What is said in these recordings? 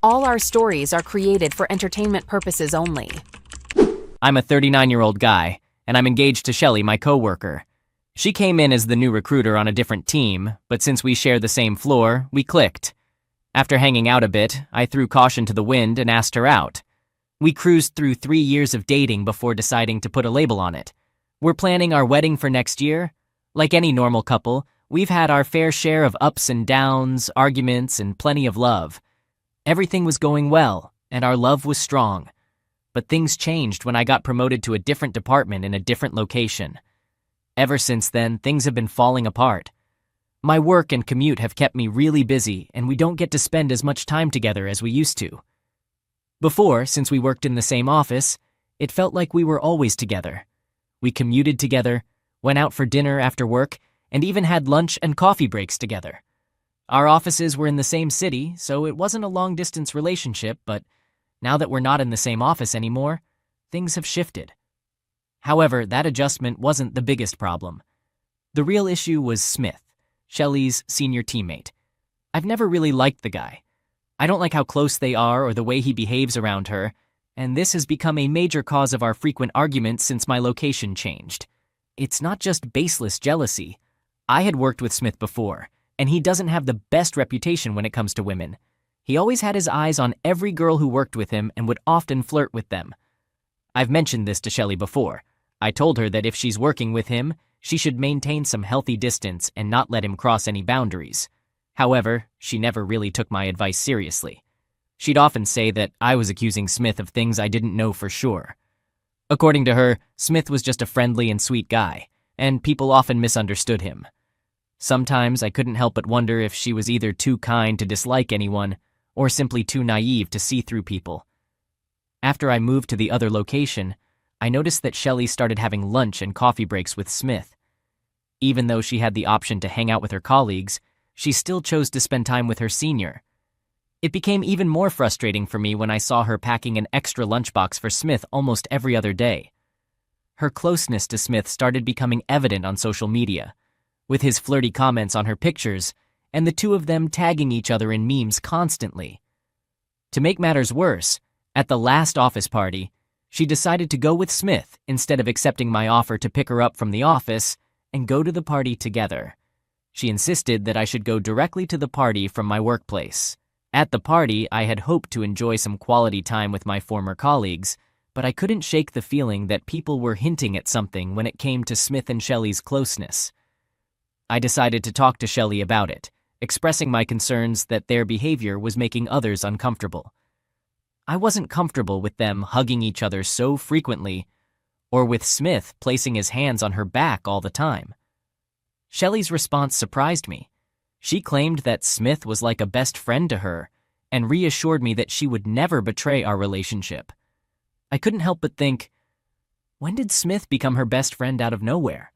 All our stories are created for entertainment purposes only. I'm a 39-year-old guy, and I'm engaged to Shelly, my coworker. She came in as the new recruiter on a different team, but since we share the same floor, we clicked. After hanging out a bit, I threw caution to the wind and asked her out. We cruised through 3 years of dating before deciding to put a label on it. We're planning our wedding for next year. Like any normal couple, we've had our fair share of ups and downs, arguments, and plenty of love. Everything was going well, and our love was strong. But things changed when I got promoted to a different department in a different location. Ever since then, things have been falling apart. My work and commute have kept me really busy, and we don't get to spend as much time together as we used to. Before, since we worked in the same office, it felt like we were always together. We commuted together, went out for dinner after work, and even had lunch and coffee breaks together. Our offices were in the same city, so it wasn't a long-distance relationship, but now that we're not in the same office anymore, things have shifted. However, that adjustment wasn't the biggest problem. The real issue was Smith, Shelly's senior teammate. I've never really liked the guy. I don't like how close they are or the way he behaves around her, and this has become a major cause of our frequent arguments since my location changed. It's not just baseless jealousy. I had worked with Smith before, and he doesn't have the best reputation when it comes to women. He always had his eyes on every girl who worked with him and would often flirt with them. I've mentioned this to Shelly before. I told her that if she's working with him, she should maintain some healthy distance and not let him cross any boundaries. However, she never really took my advice seriously. She'd often say that I was accusing Smith of things I didn't know for sure. According to her, Smith was just a friendly and sweet guy, and people often misunderstood him. Sometimes I couldn't help but wonder if she was either too kind to dislike anyone or simply too naive to see through people. After I moved to the other location, I noticed that Shelly started having lunch and coffee breaks with Smith. Even though she had the option to hang out with her colleagues, she still chose to spend time with her senior. It became even more frustrating for me when I saw her packing an extra lunchbox for Smith almost every other day. Her closeness to Smith started becoming evident on social media, with his flirty comments on her pictures and the two of them tagging each other in memes constantly. To make matters worse, at the last office party, she decided to go with Smith instead of accepting my offer to pick her up from the office and go to the party together. She insisted that I should go directly to the party from my workplace. At the party, I had hoped to enjoy some quality time with my former colleagues, but I couldn't shake the feeling that people were hinting at something when it came to Smith and Shelly's closeness. I decided to talk to Shelly about it, expressing my concerns that their behavior was making others uncomfortable. I wasn't comfortable with them hugging each other so frequently, or with Smith placing his hands on her back all the time. Shelly's response surprised me. She claimed that Smith was like a best friend to her and reassured me that she would never betray our relationship. I couldn't help but think, when did Smith become her best friend out of nowhere?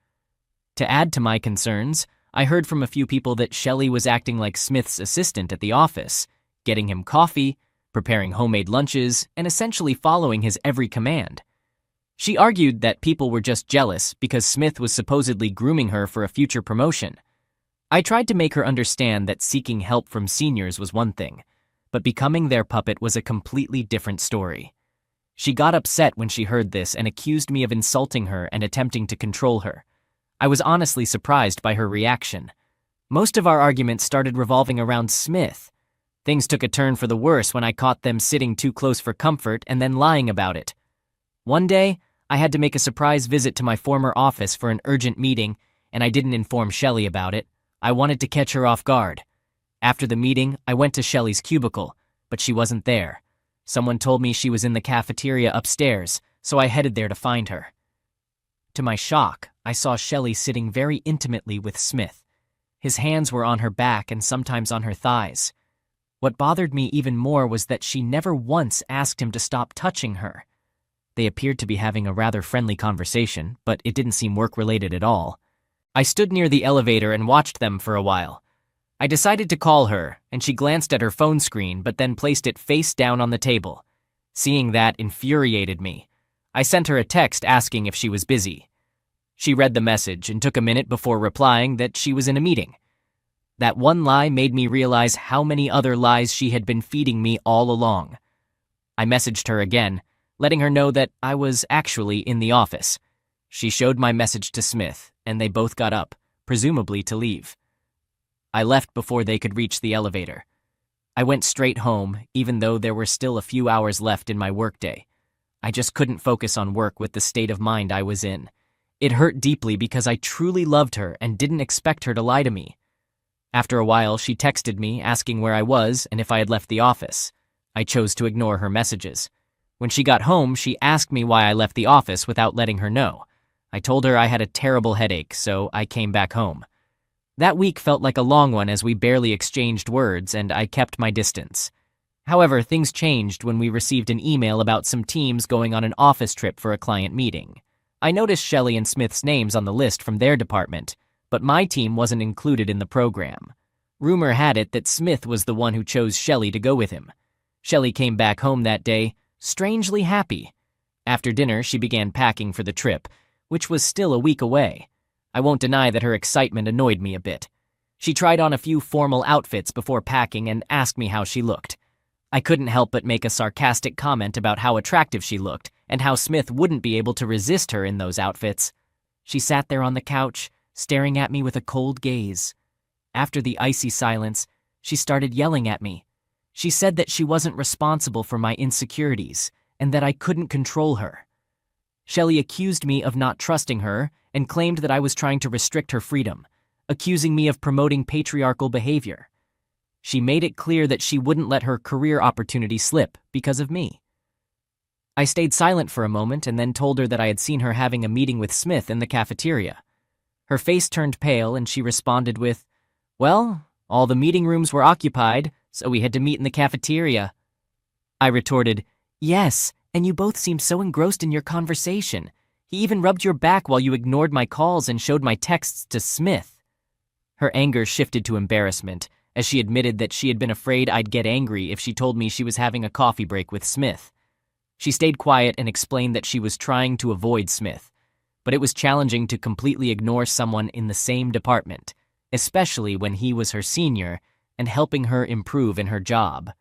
To add to my concerns, I heard from a few people that Shelly was acting like Smith's assistant at the office, getting him coffee, preparing homemade lunches, and essentially following his every command. She argued that people were just jealous because Smith was supposedly grooming her for a future promotion. I tried to make her understand that seeking help from seniors was one thing, but becoming their puppet was a completely different story. She got upset when she heard this and accused me of insulting her and attempting to control her. I was honestly surprised by her reaction. Most of our arguments started revolving around Smith. Things took a turn for the worse when I caught them sitting too close for comfort and then lying about it. One day, I had to make a surprise visit to my former office for an urgent meeting, and I didn't inform Shelly about it. I wanted to catch her off guard. After the meeting, I went to Shelly's cubicle, but she wasn't there. Someone told me she was in the cafeteria upstairs, so I headed there to find her. To my shock, I saw Shelly sitting very intimately with Smith. His hands were on her back and sometimes on her thighs. What bothered me even more was that she never once asked him to stop touching her. They appeared to be having a rather friendly conversation, but it didn't seem work-related at all. I stood near the elevator and watched them for a while. I decided to call her, and she glanced at her phone screen but then placed it face down on the table. Seeing that infuriated me. I sent her a text asking if she was busy. She read the message and took a minute before replying that she was in a meeting. That one lie made me realize how many other lies she had been feeding me all along. I messaged her again, letting her know that I was actually in the office. She showed my message to Smith, and they both got up, presumably to leave. I left before they could reach the elevator. I went straight home, even though there were still a few hours left in my workday. I just couldn't focus on work with the state of mind I was in. It hurt deeply because I truly loved her and didn't expect her to lie to me. After a while, she texted me asking where I was and if I had left the office. I chose to ignore her messages. When she got home, she asked me why I left the office without letting her know. I told her I had a terrible headache, so I came back home. That week felt like a long one as we barely exchanged words and I kept my distance. However, things changed when we received an email about some teams going on an office trip for a client meeting. I noticed Shelley and Smith's names on the list from their department, but my team wasn't included in the program. Rumor had it that Smith was the one who chose Shelley to go with him. Shelley came back home that day, strangely happy. After dinner, she began packing for the trip, which was still a week away. I won't deny that her excitement annoyed me a bit. She tried on a few formal outfits before packing and asked me how she looked. I couldn't help but make a sarcastic comment about how attractive she looked and how Smith wouldn't be able to resist her in those outfits. She sat there on the couch, staring at me with a cold gaze. After the icy silence, she started yelling at me. She said that she wasn't responsible for my insecurities and that I couldn't control her. Shelley accused me of not trusting her and claimed that I was trying to restrict her freedom, accusing me of promoting patriarchal behavior. She made it clear that she wouldn't let her career opportunity slip because of me. I stayed silent for a moment and then told her that I had seen her having a meeting with Smith in the cafeteria. Her face turned pale and she responded with, "Well, all the meeting rooms were occupied, so we had to meet in the cafeteria." I retorted, "Yes, and you both seemed so engrossed in your conversation. He even rubbed your back while you ignored my calls and showed my texts to Smith." Her anger shifted to embarrassment, as she admitted that she had been afraid I'd get angry if she told me she was having a coffee break with Smith. She stayed quiet and explained that she was trying to avoid Smith, but it was challenging to completely ignore someone in the same department, especially when he was her senior and helping her improve in her job.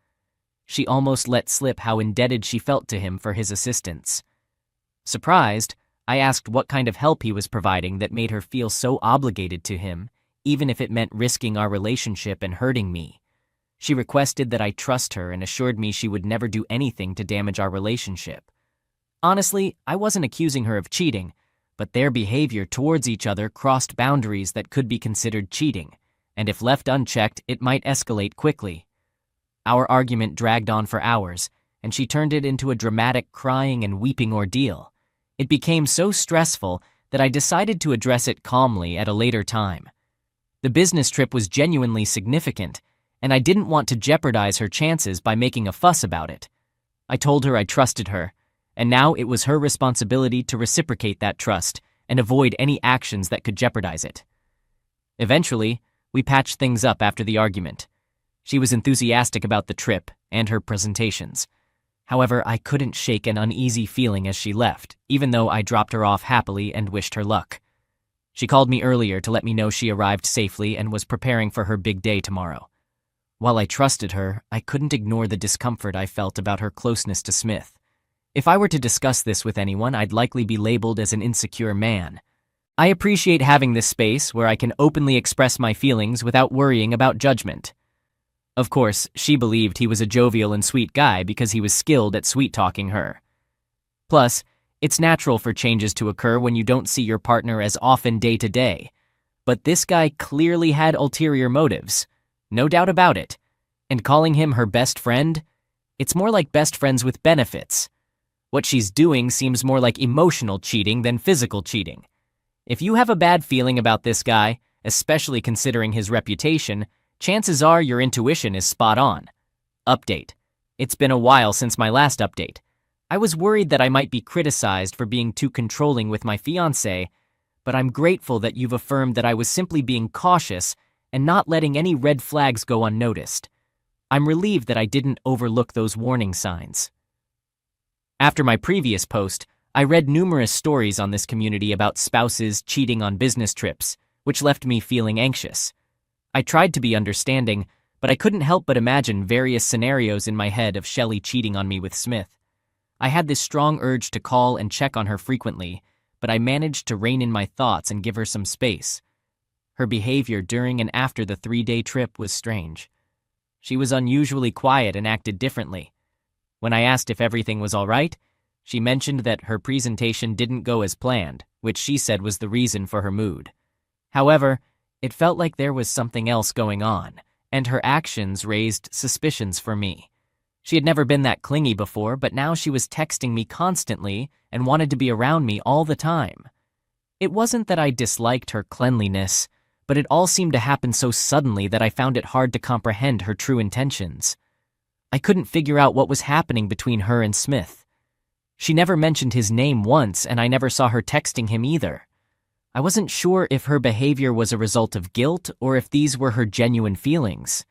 She almost let slip how indebted she felt to him for his assistance. Surprised, I asked what kind of help he was providing that made her feel so obligated to him, even if it meant risking our relationship and hurting me. She requested that I trust her and assured me she would never do anything to damage our relationship. Honestly, I wasn't accusing her of cheating, but their behavior towards each other crossed boundaries that could be considered cheating, and if left unchecked, it might escalate quickly. Our argument dragged on for hours, and she turned it into a dramatic crying and weeping ordeal. It became so stressful that I decided to address it calmly at a later time. The business trip was genuinely significant, and I didn't want to jeopardize her chances by making a fuss about it. I told her I trusted her, and now it was her responsibility to reciprocate that trust and avoid any actions that could jeopardize it. Eventually, we patched things up after the argument. She was enthusiastic about the trip and her presentations. However, I couldn't shake an uneasy feeling as she left, even though I dropped her off happily and wished her luck. She called me earlier to let me know she arrived safely and was preparing for her big day tomorrow. While I trusted her, I couldn't ignore the discomfort I felt about her closeness to Smith. If I were to discuss this with anyone, I'd likely be labeled as an insecure man. I appreciate having this space where I can openly express my feelings without worrying about judgment. Of course, she believed he was a jovial and sweet guy because he was skilled at sweet-talking her. Plus, it's natural for changes to occur when you don't see your partner as often day to day. But this guy clearly had ulterior motives. No doubt about it. And calling him her best friend? It's more like best friends with benefits. What she's doing seems more like emotional cheating than physical cheating. If you have a bad feeling about this guy, especially considering his reputation, chances are your intuition is spot on. Update. It's been a while since my last update. I was worried that I might be criticized for being too controlling with my fiancé, but I'm grateful that you've affirmed that I was simply being cautious and not letting any red flags go unnoticed. I'm relieved that I didn't overlook those warning signs. After my previous post, I read numerous stories on this community about spouses cheating on business trips, which left me feeling anxious. I tried to be understanding, but I couldn't help but imagine various scenarios in my head of Shelley cheating on me with Smith. I had this strong urge to call and check on her frequently, but I managed to rein in my thoughts and give her some space. Her behavior during and after the 3-day trip was strange. She was unusually quiet and acted differently. When I asked if everything was all right, she mentioned that her presentation didn't go as planned, which she said was the reason for her mood. However, it felt like there was something else going on, and her actions raised suspicions for me. She had never been that clingy before, but now she was texting me constantly and wanted to be around me all the time. It wasn't that I disliked her cleanliness, but it all seemed to happen so suddenly that I found it hard to comprehend her true intentions. I couldn't figure out what was happening between her and Smith. She never mentioned his name once, and I never saw her texting him either. I wasn't sure if her behavior was a result of guilt or if these were her genuine feelings.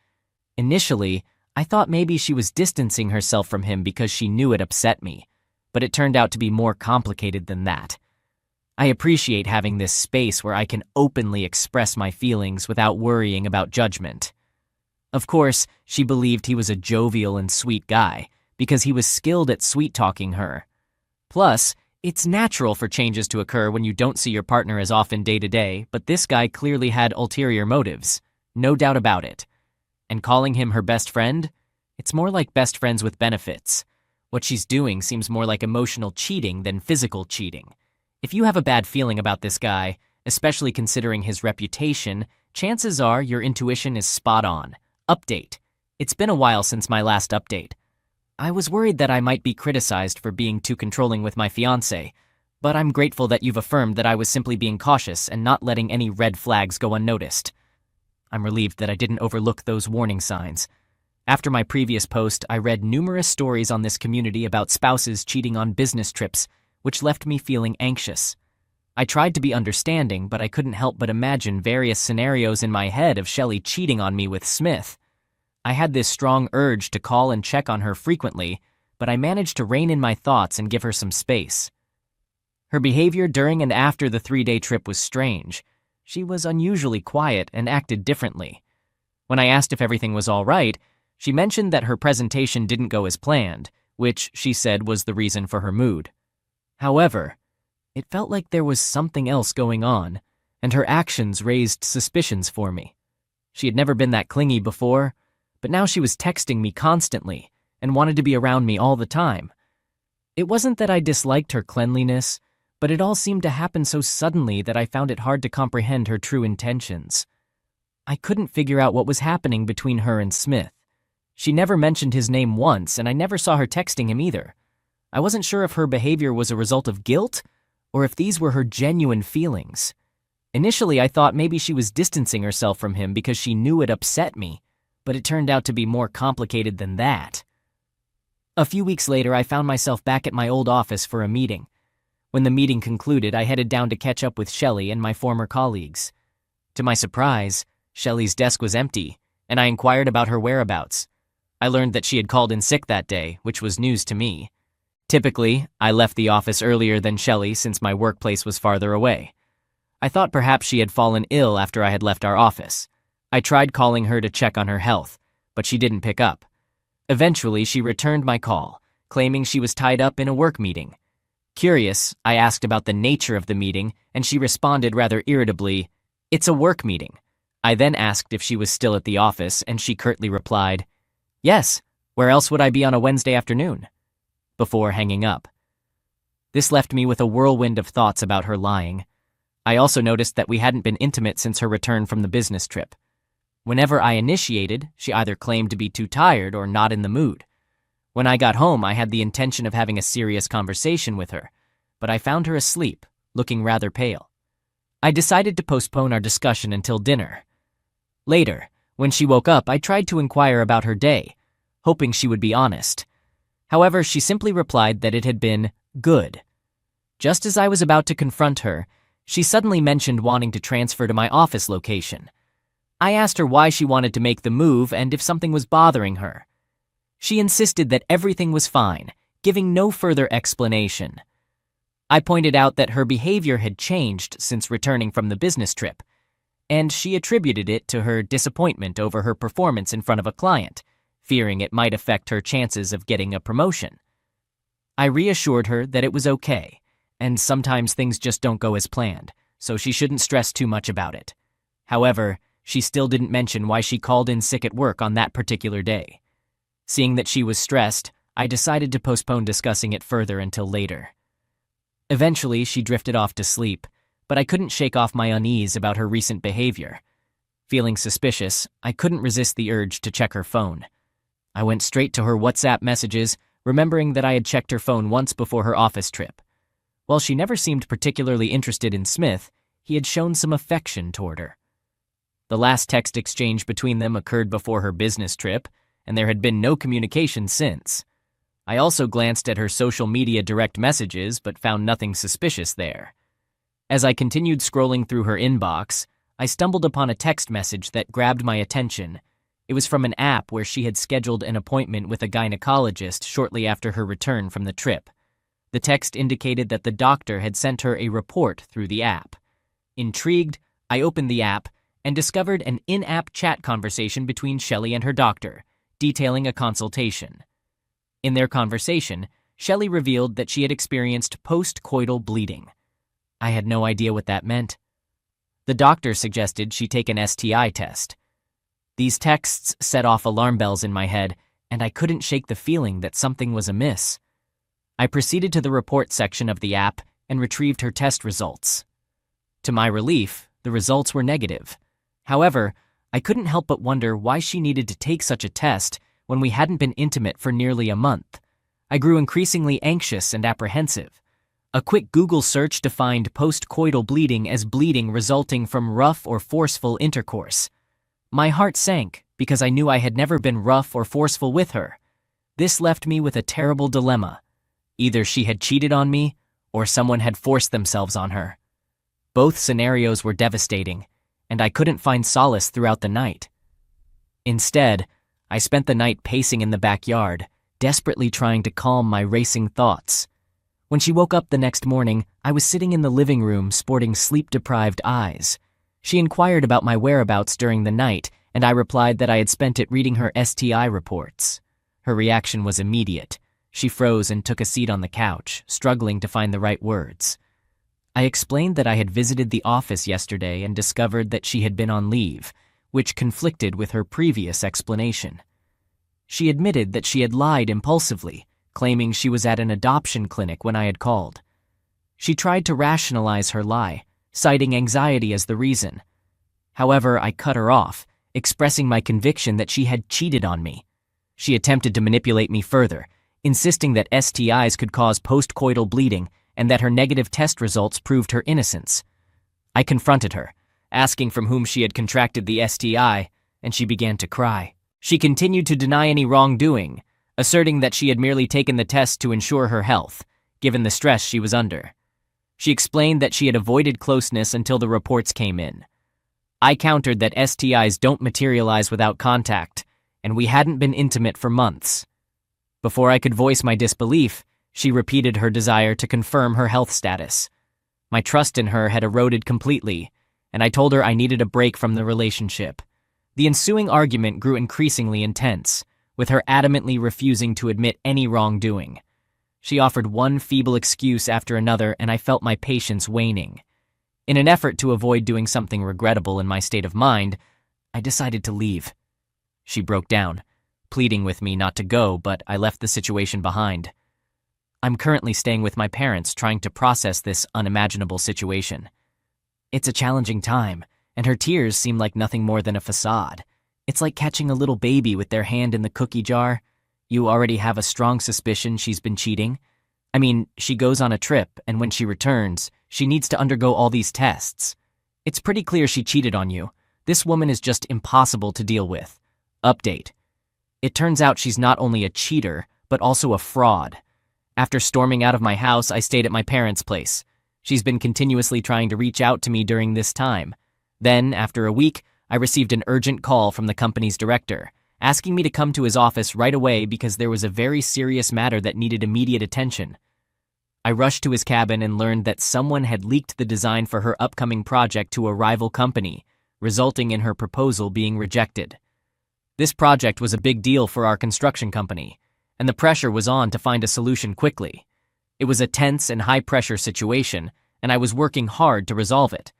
Initially, I thought maybe she was distancing herself from him because she knew it upset me, but it turned out to be more complicated than that. I appreciate having this space where I can openly express my feelings without worrying about judgment. Of course, she believed he was a jovial and sweet guy because he was skilled at sweet-talking her. Plus, it's natural for changes to occur when you don't see your partner as often day to day, but this guy clearly had ulterior motives, no doubt about it. And calling him her best friend? It's more like best friends with benefits. What she's doing seems more like emotional cheating than physical cheating. If you have a bad feeling about this guy, especially considering his reputation, chances are your intuition is spot on. Update. It's been a while since my last update. I was worried that I might be criticized for being too controlling with my fiancé, but I'm grateful that you've affirmed that I was simply being cautious and not letting any red flags go unnoticed. I'm relieved that I didn't overlook those warning signs. After my previous post, I read numerous stories on this community about spouses cheating on business trips, which left me feeling anxious. I tried to be understanding, but I couldn't help but imagine various scenarios in my head of Shelley cheating on me with Smith. I had this strong urge to call and check on her frequently, but I managed to rein in my thoughts and give her some space. Her behavior during and after the 3-day trip was strange. She was unusually quiet and acted differently. When I asked if everything was all right, she mentioned that her presentation didn't go as planned, which she said was the reason for her mood. However, it felt like there was something else going on, and her actions raised suspicions for me. She had never been that clingy before, but now she was texting me constantly and wanted to be around me all the time. It wasn't that I disliked her cleanliness, but it all seemed to happen so suddenly that I found it hard to comprehend her true intentions. I couldn't figure out what was happening between her and Smith. She never mentioned his name once, and I never saw her texting him either. I wasn't sure if her behavior was a result of guilt or if these were her genuine feelings. Initially, I thought maybe she was distancing herself from him because she knew it upset me, but it turned out to be more complicated than that. A few weeks later, I found myself back at my old office for a meeting. When the meeting concluded, I headed down to catch up with Shelley and my former colleagues. To my surprise, Shelley's desk was empty, and I inquired about her whereabouts. I learned that she had called in sick that day, which was news to me. Typically, I left the office earlier than Shelley since my workplace was farther away. I thought perhaps she had fallen ill after I had left our office. I tried calling her to check on her health, but she didn't pick up. Eventually, she returned my call, claiming she was tied up in a work meeting. Curious, I asked about the nature of the meeting, and she responded rather irritably, "It's a work meeting." I then asked if she was still at the office, and she curtly replied, "Yes, where else would I be on a Wednesday afternoon?" Before hanging up. This left me with a whirlwind of thoughts about her lying. I also noticed that we hadn't been intimate since her return from the business trip. Whenever I initiated, she either claimed to be too tired or not in the mood. When I got home, I had the intention of having a serious conversation with her, but I found her asleep, looking rather pale. I decided to postpone our discussion until dinner. Later, when she woke up, I tried to inquire about her day, hoping she would be honest. However, she simply replied that it had been good. Just as I was about to confront her, she suddenly mentioned wanting to transfer to my office location. I asked her why she wanted to make the move and if something was bothering her. She insisted that everything was fine, giving no further explanation. I pointed out that her behavior had changed since returning from the business trip, and she attributed it to her disappointment over her performance in front of a client, fearing it might affect her chances of getting a promotion. I reassured her that it was okay, and sometimes things just don't go as planned, so she shouldn't stress too much about it. However, she still didn't mention why she called in sick at work on that particular day. Seeing that she was stressed, I decided to postpone discussing it further until later. Eventually, she drifted off to sleep, but I couldn't shake off my unease about her recent behavior. Feeling suspicious, I couldn't resist the urge to check her phone. I went straight to her WhatsApp messages, remembering that I had checked her phone once before her office trip. While she never seemed particularly interested in Smith, he had shown some affection toward her. The last text exchange between them occurred before her business trip, and there had been no communication since. I also glanced at her social media direct messages but found nothing suspicious there. As I continued scrolling through her inbox, I stumbled upon a text message that grabbed my attention. It was from an app where she had scheduled an appointment with a gynecologist shortly after her return from the trip. The text indicated that the doctor had sent her a report through the app. Intrigued, I opened the app and discovered an in-app chat conversation between Shelley and her doctor, detailing a consultation. In their conversation, Shelley revealed that she had experienced post-coital bleeding. I had no idea what that meant. The doctor suggested she take an STI test. These texts set off alarm bells in my head, and I couldn't shake the feeling that something was amiss. I proceeded to the report section of the app and retrieved her test results. To my relief, the results were negative. However, I couldn't help but wonder why she needed to take such a test when we hadn't been intimate for nearly a month. I grew increasingly anxious and apprehensive. A quick Google search defined post-coital bleeding as bleeding resulting from rough or forceful intercourse. My heart sank because I knew I had never been rough or forceful with her. This left me with a terrible dilemma. Either she had cheated on me, or someone had forced themselves on her. Both scenarios were devastating, and I couldn't find solace throughout the night. Instead, I spent the night pacing in the backyard, desperately trying to calm my racing thoughts. When she woke up the next morning, I was sitting in the living room sporting sleep-deprived eyes. She inquired about my whereabouts during the night, and I replied that I had spent it reading her STI reports. Her reaction was immediate. She froze and took a seat on the couch, struggling to find the right words. I explained that I had visited the office yesterday and discovered that she had been on leave, which conflicted with her previous explanation. She admitted that she had lied impulsively, claiming she was at an adoption clinic when I had called. She tried to rationalize her lie, citing anxiety as the reason. However, I cut her off, expressing my conviction that she had cheated on me. She attempted to manipulate me further, insisting that STIs could cause post-coital bleeding and that her negative test results proved her innocence. I confronted her, asking from whom she had contracted the STI, and she began to cry. She continued to deny any wrongdoing, asserting that she had merely taken the test to ensure her health, given the stress she was under. She explained that she had avoided closeness until the reports came in. I countered that STIs don't materialize without contact, and we hadn't been intimate for months. Before I could voice my disbelief, she repeated her desire to confirm her health status. My trust in her had eroded completely, and I told her I needed a break from the relationship. The ensuing argument grew increasingly intense, with her adamantly refusing to admit any wrongdoing. She offered one feeble excuse after another, and I felt my patience waning. In an effort to avoid doing something regrettable in my state of mind, I decided to leave. She broke down, pleading with me not to go, but I left the situation behind. I'm currently staying with my parents, trying to process this unimaginable situation. It's a challenging time, and her tears seem like nothing more than a facade. It's like catching a little baby with their hand in the cookie jar. You already have a strong suspicion she's been cheating. I mean, she goes on a trip, and when she returns, she needs to undergo all these tests. It's pretty clear she cheated on you. This woman is just impossible to deal with. Update. It turns out she's not only a cheater, but also a fraud. After storming out of my house, I stayed at my parents' place. She's been continuously trying to reach out to me during this time. Then, after a week, I received an urgent call from the company's director, asking me to come to his office right away because there was a very serious matter that needed immediate attention. I rushed to his cabin and learned that someone had leaked the design for her upcoming project to a rival company, resulting in her proposal being rejected. This project was a big deal for our construction company, and the pressure was on to find a solution quickly. It was a tense and high-pressure situation, and I was working hard to resolve it.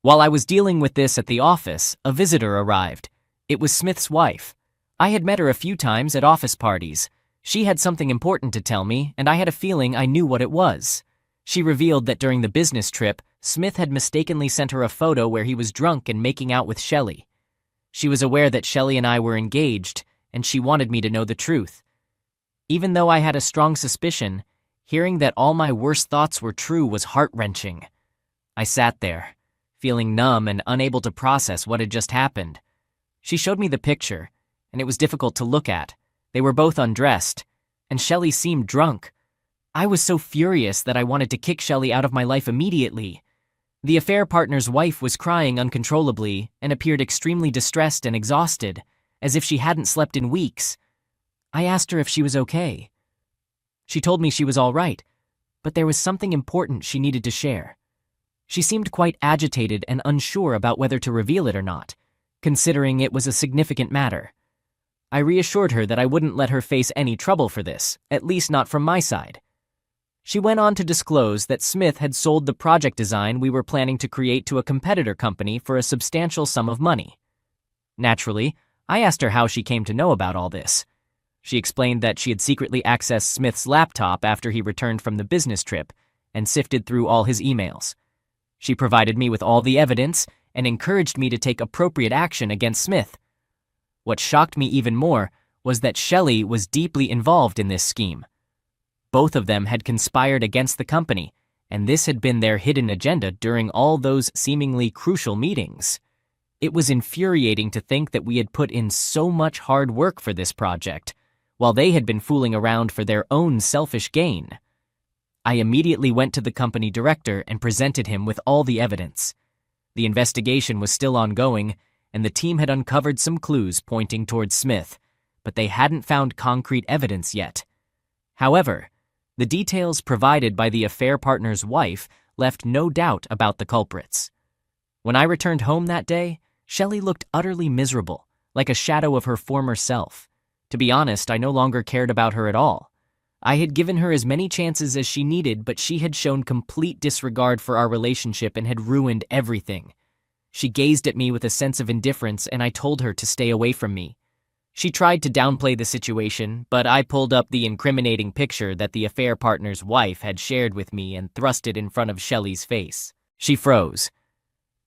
While I was dealing with this at the office, a visitor arrived. It was Smith's wife. I had met her a few times at office parties. She had something important to tell me, and I had a feeling I knew what it was. She revealed that during the business trip, Smith had mistakenly sent her a photo where he was drunk and making out with Shelley. She was aware that Shelley and I were engaged, and she wanted me to know the truth. Even though I had a strong suspicion, hearing that all my worst thoughts were true was heart-wrenching. I sat there, feeling numb and unable to process what had just happened. She showed me the picture, and it was difficult to look at. They were both undressed, and Shelley seemed drunk. I was so furious that I wanted to kick Shelley out of my life immediately. The affair partner's wife was crying uncontrollably and appeared extremely distressed and exhausted, as if she hadn't slept in weeks. I asked her if she was okay. She told me she was all right, but there was something important she needed to share. She seemed quite agitated and unsure about whether to reveal it or not, considering it was a significant matter. I reassured her that I wouldn't let her face any trouble for this, at least not from my side. She went on to disclose that Smith had sold the project design we were planning to create to a competitor company for a substantial sum of money. Naturally, I asked her how she came to know about all this. She explained that she had secretly accessed Smith's laptop after he returned from the business trip and sifted through all his emails. She provided me with all the evidence and encouraged me to take appropriate action against Smith. What shocked me even more was that Shelley was deeply involved in this scheme. Both of them had conspired against the company, and this had been their hidden agenda during all those seemingly crucial meetings. It was infuriating to think that we had put in so much hard work for this project, while they had been fooling around for their own selfish gain. I immediately went to the company director and presented him with all the evidence. The investigation was still ongoing, and the team had uncovered some clues pointing towards Smith, but they hadn't found concrete evidence yet. However, the details provided by the affair partner's wife left no doubt about the culprits. When I returned home that day, Shelley looked utterly miserable, like a shadow of her former self. To be honest, I no longer cared about her at all. I had given her as many chances as she needed, but she had shown complete disregard for our relationship and had ruined everything. She gazed at me with a sense of indifference, and I told her to stay away from me. She tried to downplay the situation, but I pulled up the incriminating picture that the affair partner's wife had shared with me and thrust it in front of Shelley's face. She froze.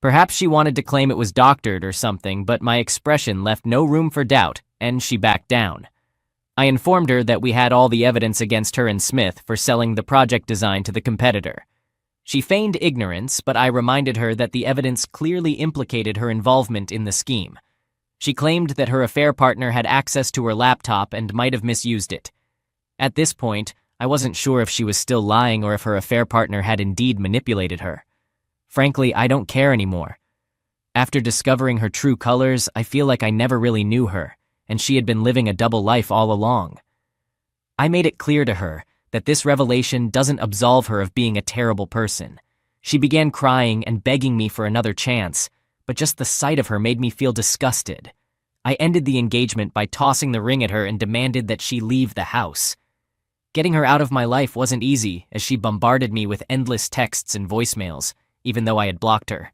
Perhaps she wanted to claim it was doctored or something, but my expression left no room for doubt, and she backed down. I informed her that we had all the evidence against her and Smith for selling the project design to the competitor. She feigned ignorance, but I reminded her that the evidence clearly implicated her involvement in the scheme. She claimed that her affair partner had access to her laptop and might have misused it. At this point, I wasn't sure if she was still lying or if her affair partner had indeed manipulated her. Frankly, I don't care anymore. After discovering her true colors, I feel like I never really knew her, and she had been living a double life all along. I made it clear to her that this revelation doesn't absolve her of being a terrible person. She began crying and begging me for another chance, but just the sight of her made me feel disgusted. I ended the engagement by tossing the ring at her and demanded that she leave the house. Getting her out of my life wasn't easy, as she bombarded me with endless texts and voicemails, even though I had blocked her.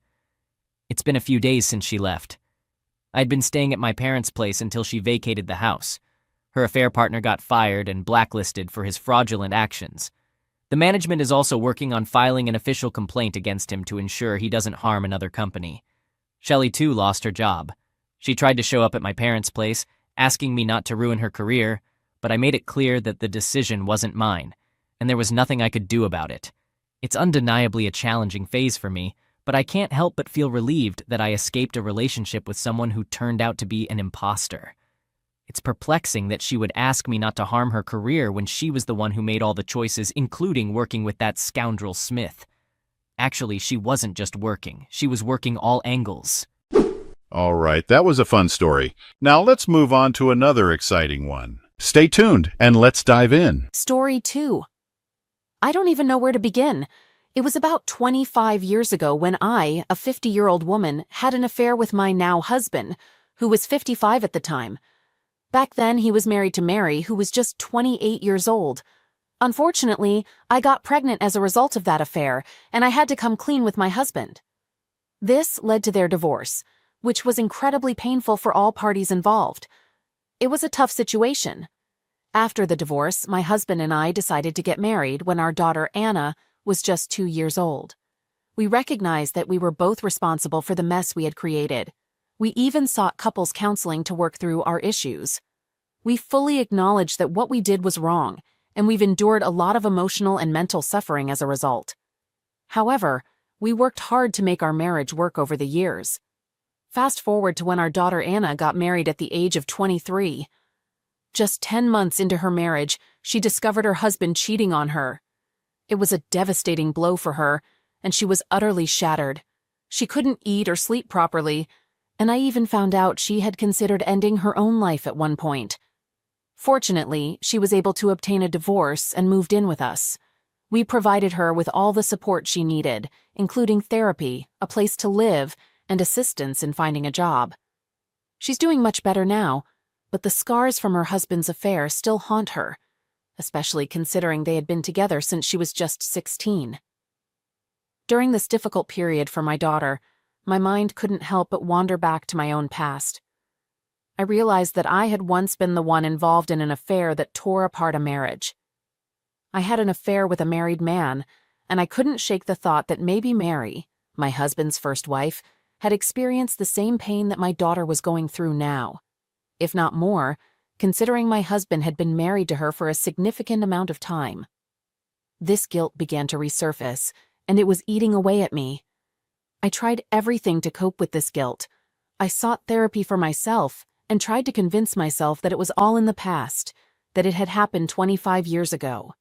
It's been a few days since she left. I'd been staying at my parents' place until she vacated the house. Her affair partner got fired and blacklisted for his fraudulent actions. The management is also working on filing an official complaint against him to ensure he doesn't harm another company. Shelley, too, lost her job. She tried to show up at my parents' place, asking me not to ruin her career, but I made it clear that the decision wasn't mine, and there was nothing I could do about it. It's undeniably a challenging phase for me, but I can't help but feel relieved that I escaped a relationship with someone who turned out to be an imposter. It's perplexing that she would ask me not to harm her career when she was the one who made all the choices, including working with that scoundrel Smith. Actually, she wasn't just working. She was working all angles. All right, that was a fun story. Now let's move on to another exciting one. Stay tuned and let's dive in. Story 2. I don't even know where to begin. It was about 25 years ago when I, a 50-year-old woman, had an affair with my now husband, who was 55 at the time. Back then, he was married to Mary, who was just 28 years old. Unfortunately, I got pregnant as a result of that affair, and I had to come clean with my husband. This led to their divorce, which was incredibly painful for all parties involved. It was a tough situation. After the divorce, my husband and I decided to get married when our daughter Anna was just 2 years old. We recognized that we were both responsible for the mess we had created. We even sought couples counseling to work through our issues. We fully acknowledged that what we did was wrong, and we've endured a lot of emotional and mental suffering as a result. However, we worked hard to make our marriage work over the years. Fast forward to when our daughter Anna got married at the age of 23. Just 10 months into her marriage, she discovered her husband cheating on her. It was a devastating blow for her, and she was utterly shattered. She couldn't eat or sleep properly, and I even found out she had considered ending her own life at one point. Fortunately, she was able to obtain a divorce and moved in with us. We provided her with all the support she needed, including therapy, a place to live, and assistance in finding a job. She's doing much better now, but the scars from her husband's affair still haunt her, especially considering they had been together since she was just 16. During this difficult period for my daughter, my mind couldn't help but wander back to my own past. I realized that I had once been the one involved in an affair that tore apart a marriage. I had an affair with a married man, and I couldn't shake the thought that maybe Mary, my husband's first wife, had experienced the same pain that my daughter was going through now. If not more, considering my husband had been married to her for a significant amount of time. This guilt began to resurface, and it was eating away at me. I tried everything to cope with this guilt. I sought therapy for myself and tried to convince myself that it was all in the past, that it had happened 25 years ago.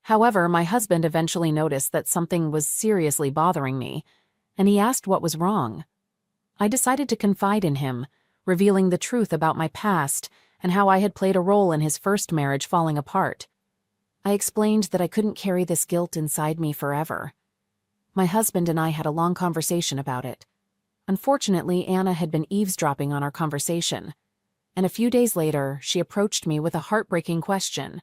However, my husband eventually noticed that something was seriously bothering me, and he asked what was wrong. I decided to confide in him, revealing the truth about my past and how I had played a role in his first marriage falling apart. I explained that I couldn't carry this guilt inside me forever. My husband and I had a long conversation about it. Unfortunately, Anna had been eavesdropping on our conversation, and a few days later, she approached me with a heartbreaking question.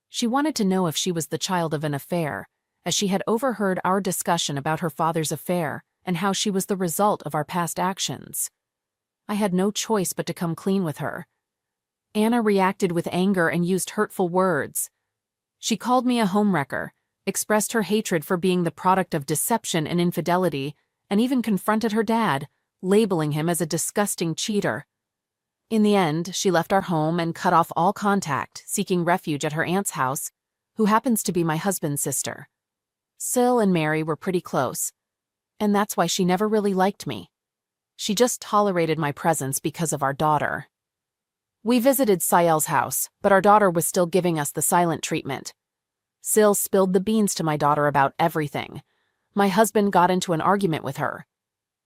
She wanted to know if she was the child of an affair, as she had overheard our discussion about her father's affair and how she was the result of our past actions. I had no choice but to come clean with her. Anna reacted with anger and used hurtful words. She called me a homewrecker, expressed her hatred for being the product of deception and infidelity, and even confronted her dad, labeling him as a disgusting cheater. In the end, she left our home and cut off all contact, seeking refuge at her aunt's house, who happens to be my husband's sister. Syl and Mary were pretty close, and that's why she never really liked me. She just tolerated my presence because of our daughter. We visited Sayel's house, but our daughter was still giving us the silent treatment. Syl spilled the beans to my daughter about everything. My husband got into an argument with her.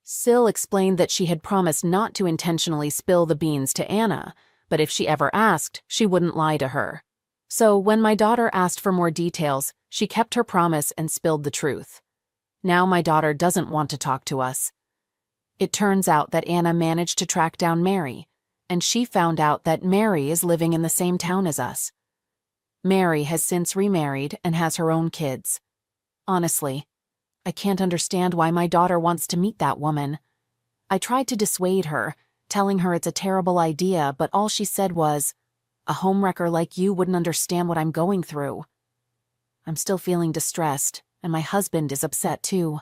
Syl explained that she had promised not to intentionally spill the beans to Anna, but if she ever asked, she wouldn't lie to her. So when my daughter asked for more details, she kept her promise and spilled the truth. Now my daughter doesn't want to talk to us. It turns out that Anna managed to track down Mary, and she found out that Mary is living in the same town as us. Mary has since remarried and has her own kids. Honestly, I can't understand why my daughter wants to meet that woman. I tried to dissuade her, telling her it's a terrible idea, but all she said was, "A homewrecker like you wouldn't understand what I'm going through." I'm still feeling distressed, and my husband is upset too.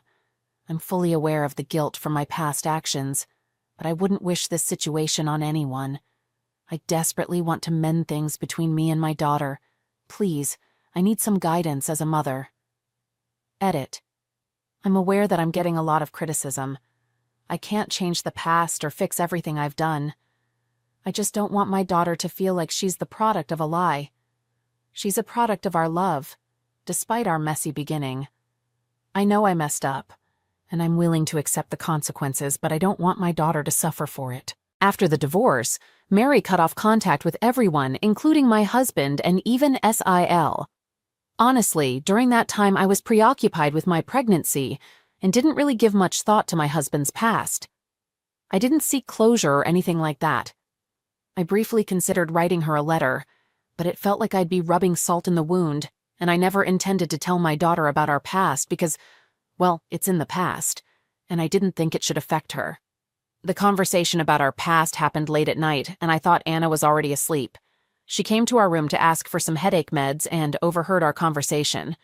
I'm fully aware of the guilt from my past actions, but I wouldn't wish this situation on anyone. I desperately want to mend things between me and my daughter. Please, I need some guidance as a mother. Edit. I'm aware that I'm getting a lot of criticism. I can't change the past or fix everything I've done. I just don't want my daughter to feel like she's the product of a lie. She's a product of our love, despite our messy beginning. I know I messed up, and I'm willing to accept the consequences, but I don't want my daughter to suffer for it. After the divorce, Mary cut off contact with everyone, including my husband and even SIL. Honestly, during that time I was preoccupied with my pregnancy and didn't really give much thought to my husband's past. I didn't seek closure or anything like that. I briefly considered writing her a letter, but it felt like I'd be rubbing salt in the wound, and I never intended to tell my daughter about our past because, well, it's in the past, and I didn't think it should affect her. The conversation about our past happened late at night, and I thought Anna was already asleep. She came to our room to ask for some headache meds and overheard our conversation.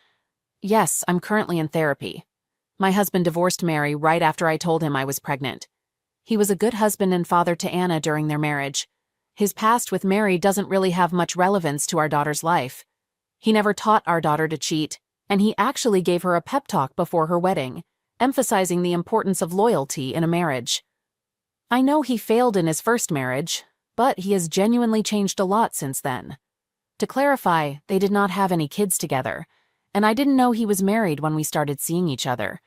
Yes, I'm currently in therapy. My husband divorced Mary right after I told him I was pregnant. He was a good husband and father to Anna during their marriage. His past with Mary doesn't really have much relevance to our daughter's life. He never taught our daughter to cheat, and he actually gave her a pep talk before her wedding, emphasizing the importance of loyalty in a marriage. I know he failed in his first marriage, but he has genuinely changed a lot since then. To clarify, they did not have any kids together, and I didn't know he was married when we started seeing each other.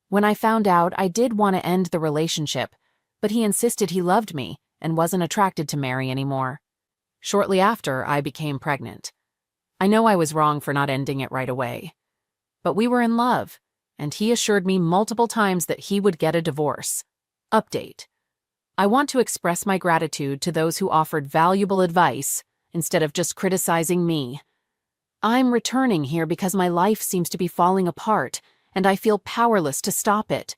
When I found out, I did want to end the relationship, but he insisted he loved me and wasn't attracted to Mary anymore. Shortly after, I became pregnant. I know I was wrong for not ending it right away. But we were in love, and he assured me multiple times that he would get a divorce. Update. I want to express my gratitude to those who offered valuable advice instead of just criticizing me. I'm returning here because my life seems to be falling apart, and I feel powerless to stop it.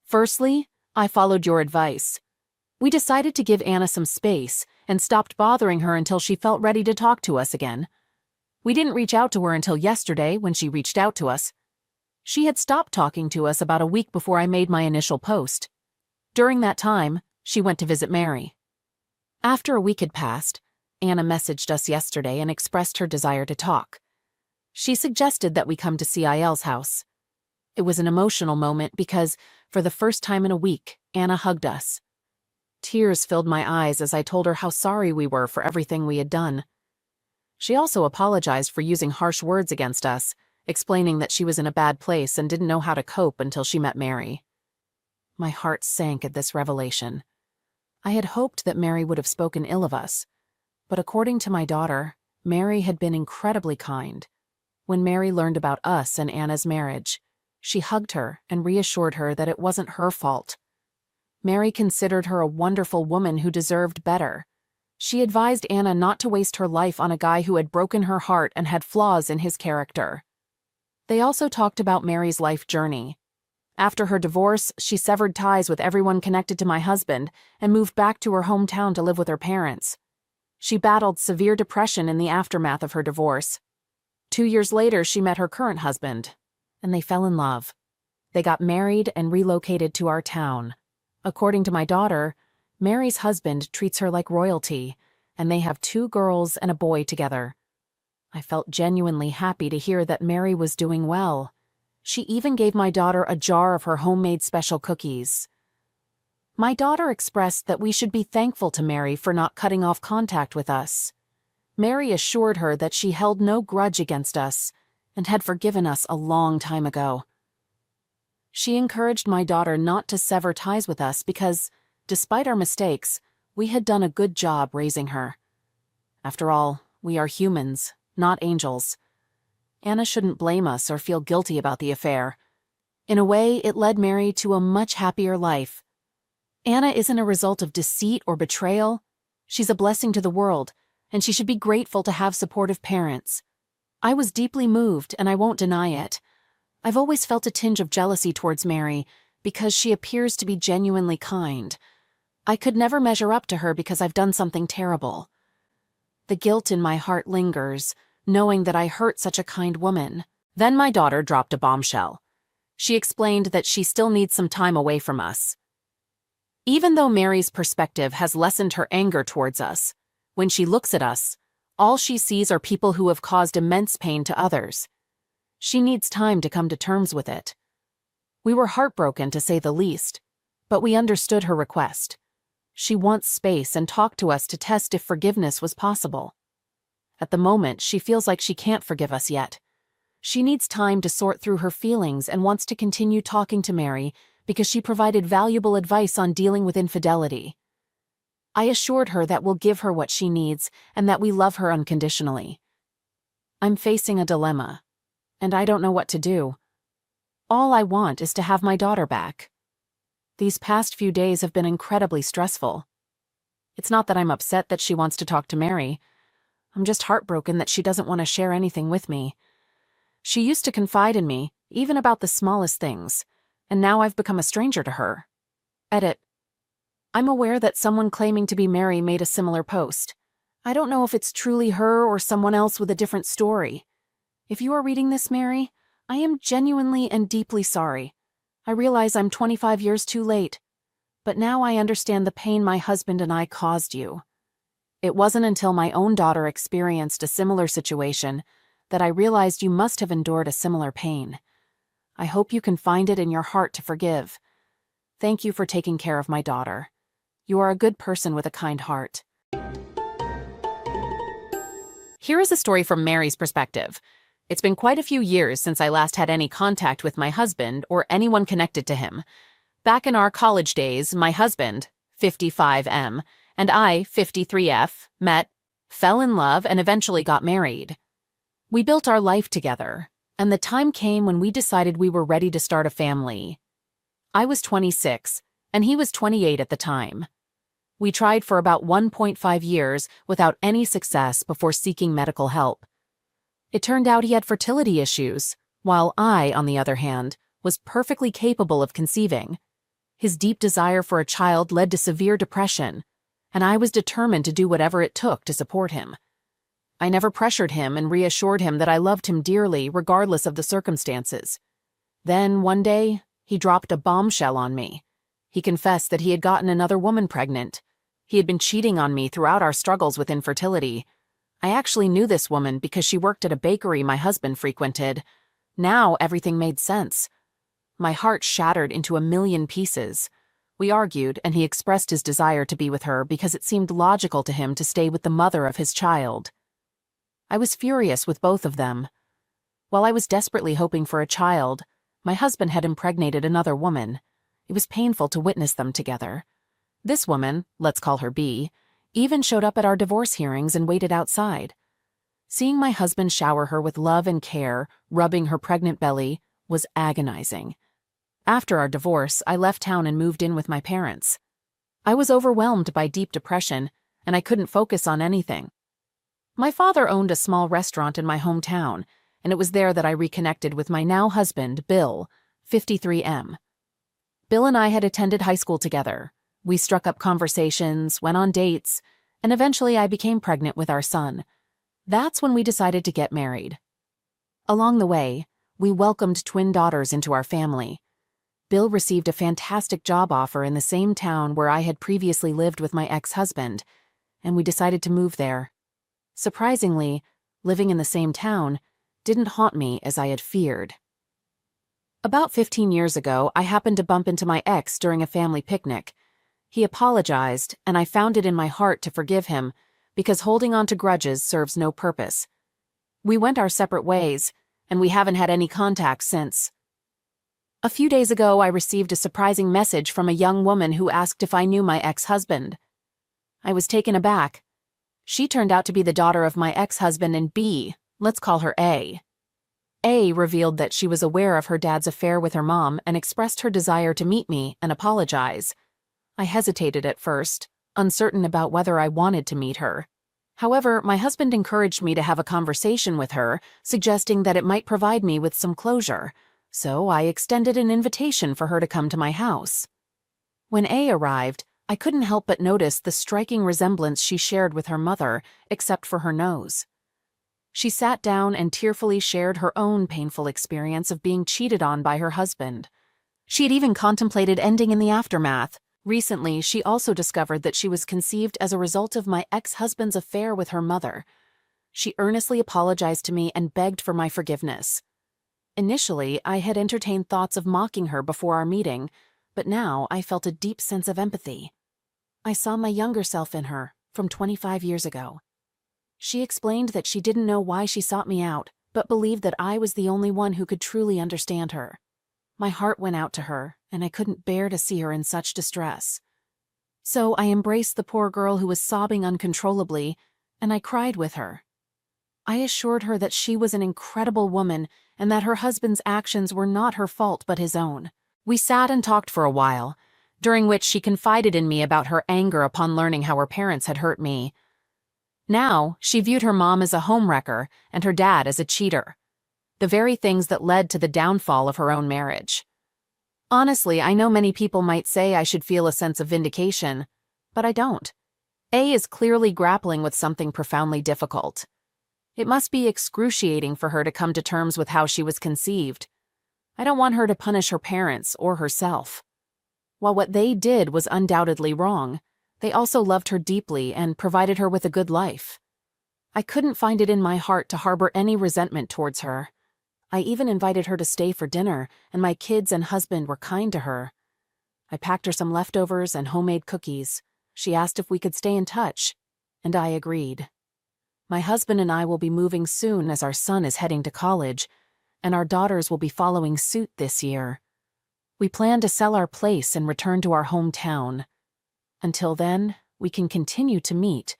Firstly, I followed your advice. We decided to give Anna some space and stopped bothering her until she felt ready to talk to us again. We didn't reach out to her until yesterday when she reached out to us. She had stopped talking to us about a week before I made my initial post. During that time, she went to visit Mary. After a week had passed, Anna messaged us yesterday and expressed her desire to talk. She suggested that we come to CIL's house. It was an emotional moment because, for the first time in a week, Anna hugged us. Tears filled my eyes as I told her how sorry we were for everything we had done. She also apologized for using harsh words against us, explaining that she was in a bad place and didn't know how to cope until she met Mary. My heart sank at this revelation. I had hoped that Mary would have spoken ill of us, but according to my daughter, Mary had been incredibly kind. When Mary learned about us and Anna's marriage, she hugged her and reassured her that it wasn't her fault. Mary considered her a wonderful woman who deserved better. She advised Anna not to waste her life on a guy who had broken her heart and had flaws in his character. They also talked about Mary's life journey. After her divorce, she severed ties with everyone connected to my husband and moved back to her hometown to live with her parents. She battled severe depression in the aftermath of her divorce. 2 years later, she met her current husband, and they fell in love. They got married and relocated to our town. According to my daughter, Mary's husband treats her like royalty, and they have 2 girls and a boy together. I felt genuinely happy to hear that Mary was doing well. She even gave my daughter a jar of her homemade special cookies. My daughter expressed that we should be thankful to Mary for not cutting off contact with us. Mary assured her that she held no grudge against us and had forgiven us a long time ago. She encouraged my daughter not to sever ties with us because, despite our mistakes, we had done a good job raising her. After all, we are humans, not angels. Anna shouldn't blame us or feel guilty about the affair. In a way, it led Mary to a much happier life. Anna isn't a result of deceit or betrayal. She's a blessing to the world, and she should be grateful to have supportive parents. I was deeply moved, and I won't deny it. I've always felt a tinge of jealousy towards Mary because she appears to be genuinely kind. I could never measure up to her because I've done something terrible. The guilt in my heart lingers, knowing that I hurt such a kind woman. Then my daughter dropped a bombshell. She explained that she still needs some time away from us. Even though Mary's perspective has lessened her anger towards us, when she looks at us, all she sees are people who have caused immense pain to others. She needs time to come to terms with it. We were heartbroken, to say the least, but we understood her request. She wants space and talked to us to test if forgiveness was possible. At the moment, she feels like she can't forgive us yet. She needs time to sort through her feelings and wants to continue talking to Mary because she provided valuable advice on dealing with infidelity. I assured her that we'll give her what she needs and that we love her unconditionally. I'm facing a dilemma. and I don't know what to do. All I want is to have my daughter back. These past few days have been incredibly stressful. It's not that I'm upset that she wants to talk to Mary. I'm just heartbroken that she doesn't want to share anything with me. She used to confide in me, even about the smallest things, and now I've become a stranger to her. Edit. I'm aware that someone claiming to be Mary made a similar post. I don't know if it's truly her or someone else with a different story. If you are reading this, Mary, I am genuinely and deeply sorry. I realize I'm 25 years too late, but now I understand the pain my husband and I caused you. It wasn't until my own daughter experienced a similar situation that I realized you must have endured a similar pain. I hope you can find it in your heart to forgive. Thank you for taking care of my daughter. You are a good person with a kind heart. Here is a story from Mary's perspective. It's been quite a few years since I last had any contact with my husband or anyone connected to him. Back in our college days, my husband, 55M, and I, 53F, met, fell in love, and eventually got married. We built our life together, and the time came when we decided we were ready to start a family. I was 26, and he was 28 at the time. We tried for about 1.5 years without any success before seeking medical help. It turned out he had fertility issues, while I, on the other hand, was perfectly capable of conceiving. His deep desire for a child led to severe depression, and I was determined to do whatever it took to support him. I never pressured him and reassured him that I loved him dearly regardless of the circumstances. Then, one day, he dropped a bombshell on me. He confessed that he had gotten another woman pregnant. He had been cheating on me throughout our struggles with infertility. I actually knew this woman because she worked at a bakery my husband frequented. Now everything made sense. My heart shattered into a million pieces. We argued, and he expressed his desire to be with her because it seemed logical to him to stay with the mother of his child. I was furious with both of them. While I was desperately hoping for a child, my husband had impregnated another woman. It was painful to witness them together. This woman, let's call her B, even showed up at our divorce hearings and waited outside. Seeing my husband shower her with love and care, rubbing her pregnant belly, was agonizing. After our divorce, I left town and moved in with my parents. I was overwhelmed by deep depression, and I couldn't focus on anything. My father owned a small restaurant in my hometown, and it was there that I reconnected with my now husband, Bill, 53M. Bill and I had attended high school together. We struck up conversations, went on dates, and eventually I became pregnant with our son. That's when we decided to get married. Along the way, we welcomed twin daughters into our family. Bill received a fantastic job offer in the same town where I had previously lived with my ex-husband, and we decided to move there. Surprisingly, living in the same town didn't haunt me as I had feared. About 15 years ago, I happened to bump into my ex during a family picnic. He apologized, and I found it in my heart to forgive him, because holding on to grudges serves no purpose. We went our separate ways, and we haven't had any contact since. A few days ago, I received a surprising message from a young woman who asked if I knew my ex-husband. I was taken aback. She turned out to be the daughter of my ex-husband and B, let's call her A. A revealed that she was aware of her dad's affair with her mom and expressed her desire to meet me and apologize. I hesitated at first, uncertain about whether I wanted to meet her. However, my husband encouraged me to have a conversation with her, suggesting that it might provide me with some closure, so I extended an invitation for her to come to my house. When A arrived, I couldn't help but notice the striking resemblance she shared with her mother, except for her nose. She sat down and tearfully shared her own painful experience of being cheated on by her husband. She had even contemplated ending in the aftermath. Recently, she also discovered that she was conceived as a result of my ex-husband's affair with her mother. She earnestly apologized to me and begged for my forgiveness. Initially, I had entertained thoughts of mocking her before our meeting, but now I felt a deep sense of empathy. I saw my younger self in her, from 25 years ago. She explained that she didn't know why she sought me out, but believed that I was the only one who could truly understand her. My heart went out to her, and I couldn't bear to see her in such distress. So I embraced the poor girl who was sobbing uncontrollably, and I cried with her. I assured her that she was an incredible woman and that her husband's actions were not her fault but his own. We sat and talked for a while, during which she confided in me about her anger upon learning how her parents had hurt me. Now, she viewed her mom as a homewrecker and her dad as a cheater, the very things that led to the downfall of her own marriage. Honestly, I know many people might say I should feel a sense of vindication, but I don't. A is clearly grappling with something profoundly difficult. It must be excruciating for her to come to terms with how she was conceived. I don't want her to punish her parents or herself. While what they did was undoubtedly wrong, they also loved her deeply and provided her with a good life. I couldn't find it in my heart to harbor any resentment towards her. I even invited her to stay for dinner, and my kids and husband were kind to her. I packed her some leftovers and homemade cookies. She asked if we could stay in touch, and I agreed. My husband and I will be moving soon as our son is heading to college, and our daughters will be following suit this year. We plan to sell our place and return to our hometown. Until then, we can continue to meet,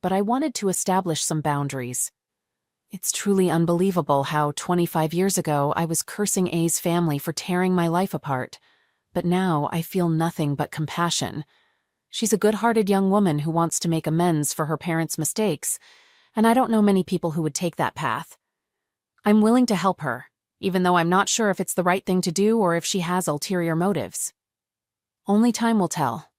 but I wanted to establish some boundaries. It's truly unbelievable how 25 years ago I was cursing A's family for tearing my life apart, but now I feel nothing but compassion. She's a good-hearted young woman who wants to make amends for her parents' mistakes, and I don't know many people who would take that path. I'm willing to help her, even though I'm not sure if it's the right thing to do or if she has ulterior motives. Only time will tell.